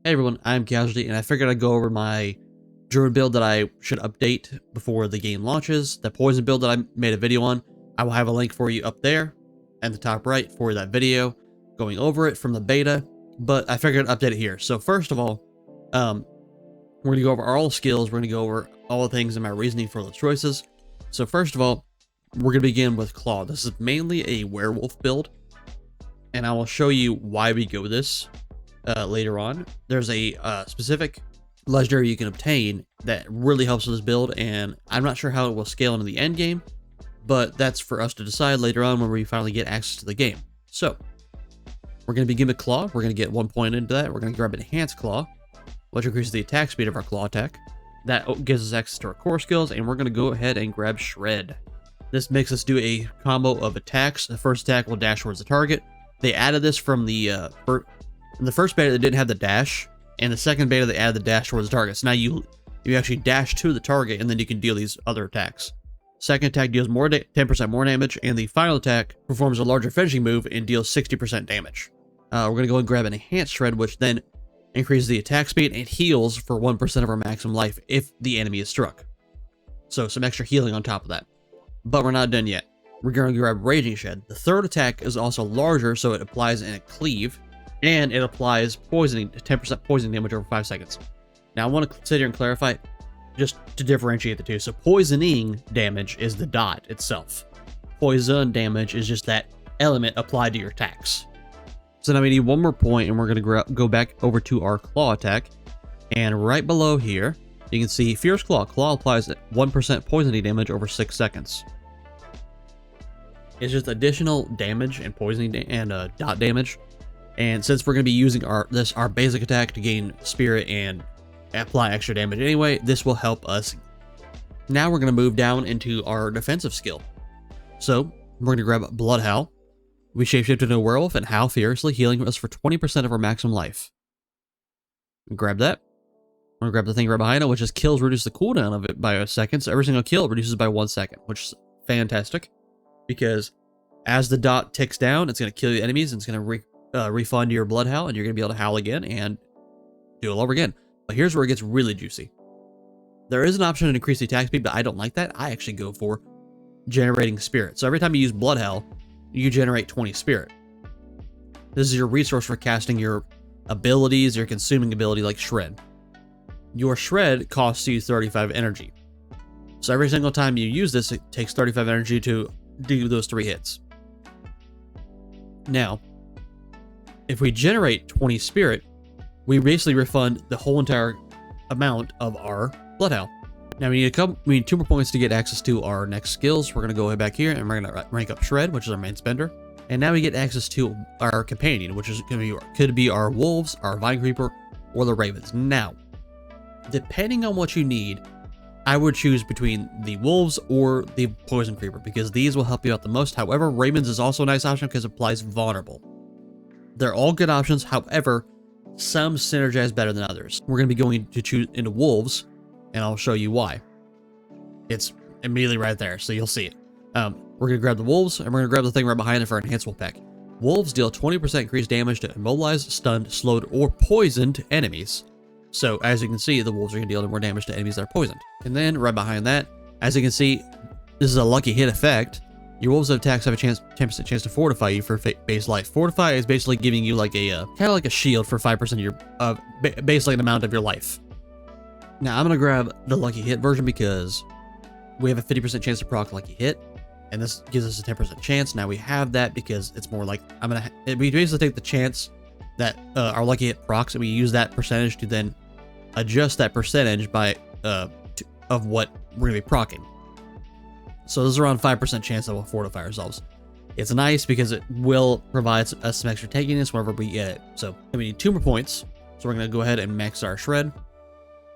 Hey everyone, I'm Casualty, and I figured I'd go over my Druid build that I should update before the game launches. The Poison build that I made a video on, I will have a link for you up there and the top right for that video going over it from the beta, but I figured I'd update it here. So first of all, we're going to go over all the skills, we're going to go over all the things and my reasoning for those choices. So first of all, we're going to begin with Claw. This is mainly a werewolf build, and I will show you why we go with this later on. There's a specific legendary you can obtain that really helps with this build, and I'm not sure how it will scale into the end game, but that's for us to decide later on when we finally get access to the game. So we're going to begin with Claw. We're going to get 1 point into that. We're going to grab Enhanced Claw, which increases the attack speed of our claw attack. That gives us access to our core skills, and we're going to go ahead and grab Shred. This makes us do a combo of attacks. The first attack will dash towards the target. They added this from the in the first beta. They didn't have the dash, and the second beta they added the dash towards the target. So now you actually dash to the target, and then you can deal these other attacks. Second attack deals 10% more damage, and the final attack performs a larger finishing move and deals 60% damage. We're going to go and grab an Enhanced Shred, which then increases the attack speed and heals for 1% of our maximum life if the enemy is struck. So some extra healing on top of that. But we're not done yet. We're going to grab Raging Shed. The third attack is also larger, so it applies in a cleave, and it applies poisoning, 10% poisoning damage over 5 seconds. Now I want to sit here and clarify, just to differentiate the two. So poisoning damage is the dot itself. Poison damage is just that element applied to your attacks. So now we need 1 more point, and we're going to go back over to our claw attack. And right below here, you can see Fierce Claw. Claw applies 1% poisoning damage over 6 seconds. It's just additional damage and poisoning and dot damage. And since we're going to be using our basic attack to gain spirit and apply extra damage anyway, this will help us. Now we're going to move down into our defensive skill. So we're going to grab Blood Howl. We shapeshift into a werewolf and howl fiercely, healing us for 20% of our maximum life. Grab that. I'm going to grab the thing right behind it, which is kills reduce the cooldown of it by a second. So every single kill reduces by 1 second, which is fantastic. Because as the dot ticks down, it's going to kill the enemies, and it's going to refund your Blood Howl, and you're going to be able to howl again and do it all over again. But here's where it gets really juicy. There is an option to increase the attack speed, but I don't like that. I actually go for generating spirit. So every time you use Blood Howl, you generate 20 spirit. This is your resource for casting your abilities, your consuming ability like Shred. Your Shred costs you 35 energy. So every single time you use this, it takes 35 energy to do those 3 hits. Now, if we generate 20 spirit, we basically refund the whole entire amount of our Blood Howl. Now we need 2 more points to get access to our next skills. We're going to go back here, and we're going to rank up Shred, which is our main spender. And now we get access to our companion, which is going to be could be our wolves, our vine creeper, or the ravens. Now, depending on what you need, I would choose between the wolves or the poison creeper, because these will help you out the most. However, ravens is also a nice option because it applies vulnerable. They're all good options. However, some synergize better than others. We're going to be going to choose into wolves, and I'll show you why. It's immediately right there, so you'll see it. We're going to grab the wolves, and we're going to grab the thing right behind it for Enhanced Wolf Pack. Wolves deal 20% increased damage to immobilized, stunned, slowed, or poisoned enemies. So, as you can see, the wolves are going to deal more damage to enemies that are poisoned. And then, right behind that, as you can see, this is a lucky hit effect. Your wolves attacks have a 10% chance to fortify you for base life. Fortify is basically giving you like a kind of like a shield for 5% of your basically an amount of your life. Now I'm gonna grab the lucky hit version because we have a 50% chance to proc lucky hit, and this gives us a 10% chance. Now we have that because it's more like we basically take the chance that our lucky hit procs, and we use that percentage to then adjust that percentage by of what we're gonna be procking. So there's around 5% chance that we'll fortify ourselves. It's nice because it will provide us some extra tankiness whenever we get it. So we need 2 more points. So we're going to go ahead and max our Shred.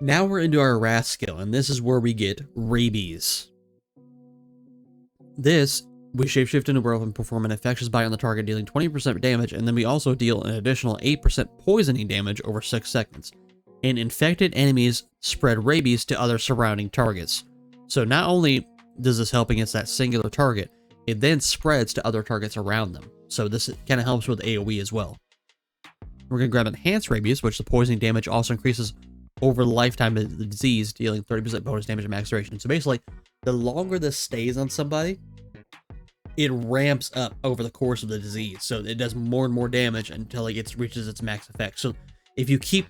Now we're into our Wrath skill, and this is where we get Rabies. This, we shapeshift into a werewolf and perform an infectious bite on the target, dealing 20% damage, and then we also deal an additional 8% poisoning damage over 6 seconds. And infected enemies spread rabies to other surrounding targets. So not only does this help against that singular target, it then spreads to other targets around them. So this kind of helps with AoE as well. We're going to grab enhanced rabies, which the poisoning damage also increases over the lifetime of the disease, dealing 30% bonus damage at max duration. So basically, the longer this stays on somebody, it ramps up over the course of the disease. So it does more and more damage until it reaches its max effect. So if you keep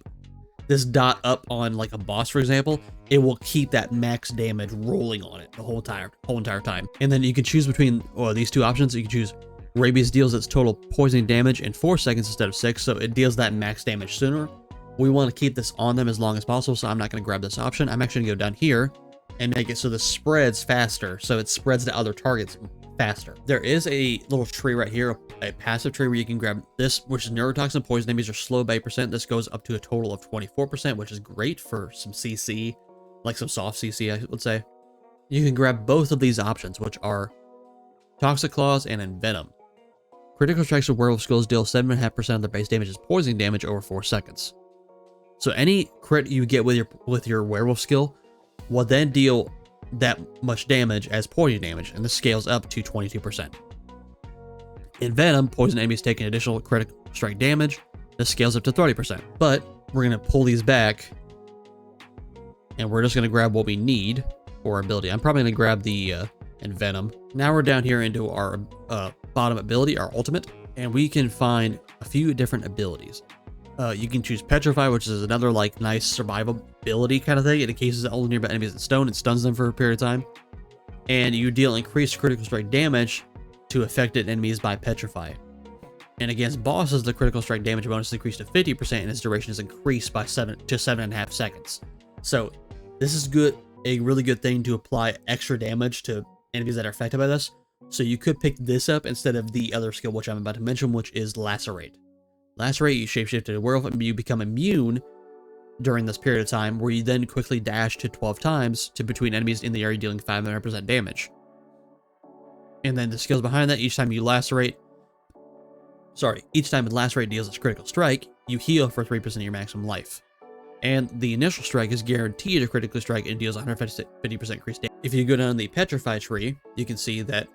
this dot up on like a boss, for example, it will keep that max damage rolling on it the whole entire time. And then you can choose between these two options. You can choose rabies deals its total poisoning damage in 4 seconds instead of 6, so it deals that max damage sooner. We want to keep this on them as long as possible, so I'm not going to grab this option. I'm actually going to go down here and make it so this spreads faster, so it spreads to other targets faster. There is a little tree right here, a passive tree where you can grab this, which is neurotoxin. Poison enemies are slowed by 8%. This goes up to a total of 24%, which is great for some CC, like some soft CC, I would say. You can grab both of these options, which are Toxic Claws and Envenom. Critical strikes with werewolf skills deal 7.5% of their base damage as poisoning damage over 4 seconds. So any crit you get with your werewolf skill will then deal that much damage as poison damage, and this scales up to 22%. In Venom, poison enemies take an additional critical strike damage. This scales up to 30%. But we're going to pull these back, and we're just going to grab what we need for our ability. I'm probably going to grab the Envenom. Now we're down here into our bottom ability, our ultimate, and we can find a few different abilities. You can choose Petrify, which is another like nice survivability kind of thing. It encases all nearby enemies in stone and stuns them for a period of time. And you deal increased critical strike damage to affected enemies by Petrify. And against bosses, the critical strike damage bonus is increased to 50% and its duration is increased by 7.5 seconds. So this is good, a really good thing to apply extra damage to enemies that are affected by this. So you could pick this up instead of the other skill, which I'm about to mention, which is Lacerate. Lacerate, you shapeshift to a werewolf and you become immune during this period of time, where you then quickly dash to 12 times to between enemies in the area, dealing 500% damage. And then the skills behind that, each time Lacerate deals its critical strike, you heal for 3% of your maximum life. And the initial strike is guaranteed to critically strike and deals 150% increased damage. If you go down the Petrify tree, you can see that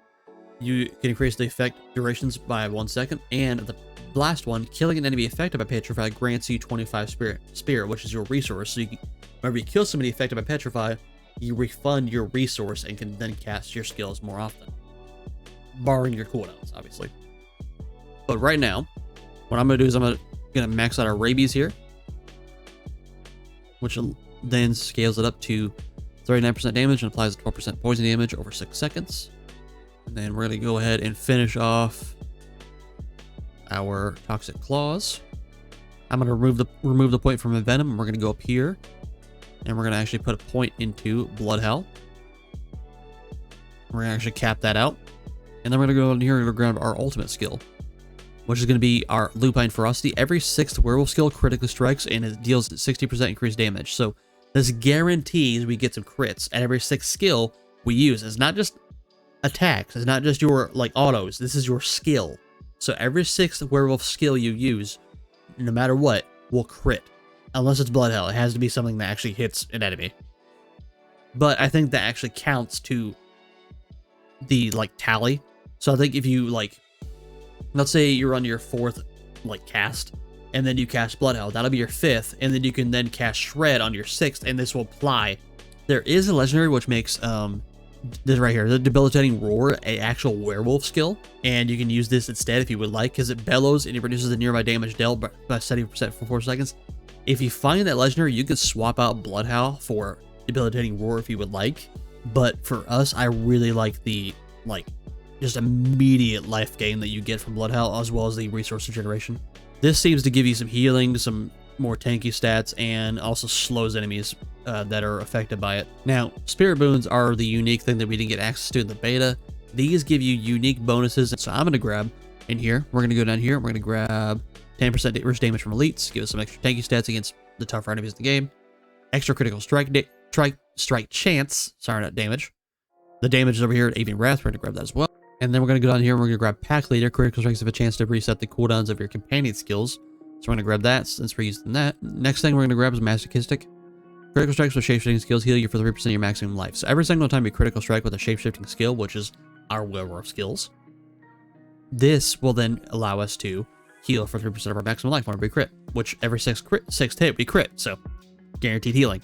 you can increase the effect durations by 1 second, and the last one, killing an enemy affected by Petrify grants you 25 spirit, which is your resource. So whenever you kill somebody affected by Petrify, you refund your resource and can then cast your skills more often, barring your cooldowns, obviously. But right now, what I'm going to do is I'm going to max out our rabies here, which then scales it up to 39% damage and applies 12% poison damage over 6 seconds. And then we're going to go ahead and finish off our Toxic Claws. I'm going to remove the point from Envenom, and we're going to go up here, and we're going to actually put a point into Blood Hell. We're going to actually cap that out, and then we're going to go in here and grab our ultimate skill, which is going to be our Lupine Ferocity. Every 6th werewolf skill critically strikes, and it deals 60% increased damage. So this guarantees we get some crits at every 6th skill we use. It's not just attacks, it's not just your like autos, this is your skill. So every 6th werewolf skill you use, no matter what, will crit. Unless it's Blood Hell. It has to be something that actually hits an enemy. But I think that actually counts to the like tally. So I think if you like, let's say you're on your 4th like cast, and then you cast Blood Hell, that'll be your 5th, and then you can then cast Shred on your 6th, and this will apply. There is a legendary which makes this right here, the Debilitating Roar, a actual werewolf skill, and you can use this instead if you would like, because it bellows and it reduces the nearby damage dealt by 70% for 4 seconds. If you find that legendary, you could swap out Blood Howl for Debilitating Roar if you would like, but for us, I really like the just immediate life gain that you get from Blood Howl, as well as the resource regeneration. This seems to give you some healing, some more tanky stats, and also slows enemies that are affected by it. Now, Spirit Boons are the unique thing that we didn't get access to in the beta. These give you unique bonuses, so I'm going to grab in here. We're going to go down here. We're going to grab 10% burst damage from elites, give us some extra tanky stats against the tougher enemies in the game. Extra critical strike chance. Sorry, not damage. The damage is over here at Avian Wrath. We're going to grab that as well. And then we're going to go down here and we're going to grab Pack Leader. Critical strikes have a chance to reset the cooldowns of your companion skills. So we're going to grab that since we're using that. Next thing we're going to grab is Masochistic. Critical strikes with shapeshifting skills heal you for 3% of your maximum life. So every single time you critical strike with a shapeshifting skill, which is our werewolf skills, this will then allow us to heal for 3% of our maximum life whenever we crit, which every sixth hit we crit, so guaranteed healing.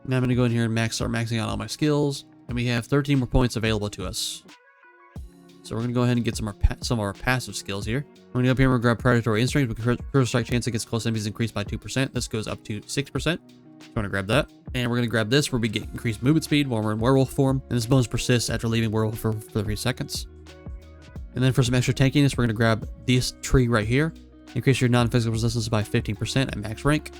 Now I'm going to go in here and start maxing out all my skills, and we have 13 more points available to us. So we're going to go ahead and get some of our passive skills here. We're going to go up here and we're going to grab Predatory Instinct. With critical strike chance against close enemies increased by 2%. This goes up to 6%. So we're going to grab that. And we're going to grab this where we get increased movement speed while we're in werewolf form. And this bonus persists after leaving werewolf for 3 seconds. And then for some extra tankiness, we're going to grab this tree right here. Increase your non-physical resistance by 15% at max rank.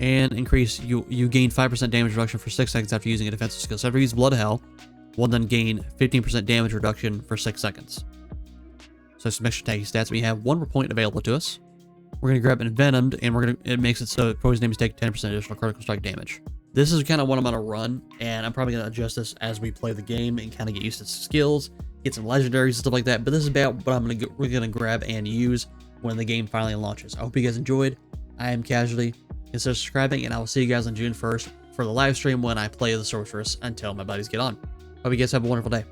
And increase, you gain 5% damage reduction for 6 seconds after using a defensive skill. So if you use Blood Hell, we'll then gain 15% damage reduction for 6 seconds. So some extra tanky stats. We have 1 more point available to us. We're going to grab Envenomed, and it makes it so poison enemies take 10% additional critical strike damage. This is kind of what I'm going to run, and I'm probably going to adjust this as we play the game and kind of get used to skills, get some legendaries and stuff like that. But this is about what we're going to grab and use when the game finally launches. I hope you guys enjoyed. I am Casualty. Consider subscribing, and I will see you guys on June 1st for the live stream when I play the Sorceress until my buddies get on. Hope you guys have a wonderful day.